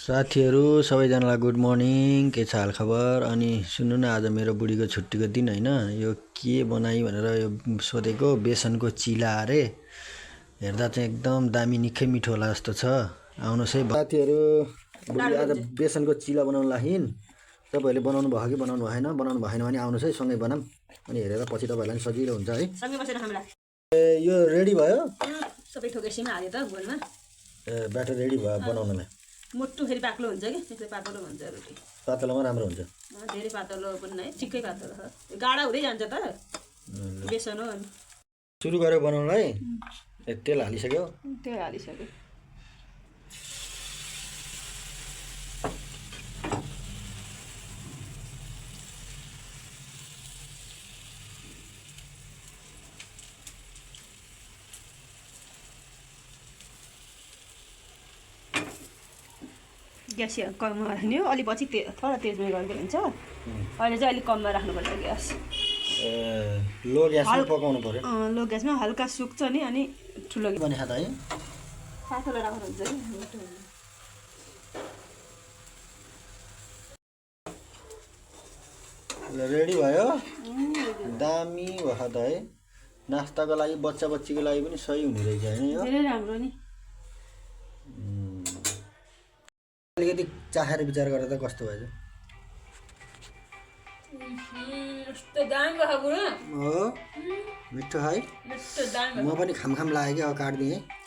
साथीहरू सबैजनालाई good morning. के छ हाल खबर? अनि सुन्नु न, आज मेरो बुढीको छुट्टीको दिन होइन। यो के बनाइ भनेर यो सोधेको। बेसनको चिला अरे। हेर्दा चाहिँ एकदम दामी निकै मिठो होला जस्तो छ। आउनुहोस् है साथीहरू, बुढी आज बेसनको चिला बनाउनु लागिन्। तपाईँहरूले बनाउनु भयो कि बनाउनु भएन? बनाउनु भएन भने आउनुहोस् है, सँगै बनाऊँ। अनि हेरेर पछि तपाईँहरूलाई पनि सजिलो हुन्छ है। सँगै बसेर खाउँला। ए यो रेडी भयो? सबै ठोकेसीमा हाल्यो त गोलमा। ए ब्याटर रेडी भयो बनाउनलाई। मुट्टु फेरि बाक्लो हुन्छ कि, त्यसले पातलो हुन्छ रोटी। पातलोमा राम्रो हुन्छ। धेरै पातलो पनि नै, ठिक्कै पातलो छ। गाढा हुँदै जान्छ त बेसन हो। सुरु गऱ्यो बनाउनलाई। तेल हालिसक्यो। त्यो हालिसक्यो। ग्यास कममा राख्ने हो। अलि पछि थोडा तेजमा गर्दै हुन्छ। अहिले चाहिँ अलिक कममा राख्नुपर्छ ग्यास। लो ग्यासमा पकाउनु पर्यो। लो ग्यासमा हल्का सुक्छ नि, अनि ठुलो पनि खाँदा है पातलो राम्रो हुन्छ कि। रेडी भयो। दामी भयो त है। नास्ताको लागि, बच्चा बच्चीको लागि पनि सही हुने रहेछ होइन यो? धेरै राम्रो नि। अलिकति चाखेर विचार गरेर त कस्तो भएछ? यस्तो दामी भएको बुढो। हो मिठो है। यस्तो दामी म पनि खाम लाग्यो कि अब काट्दिएँ है।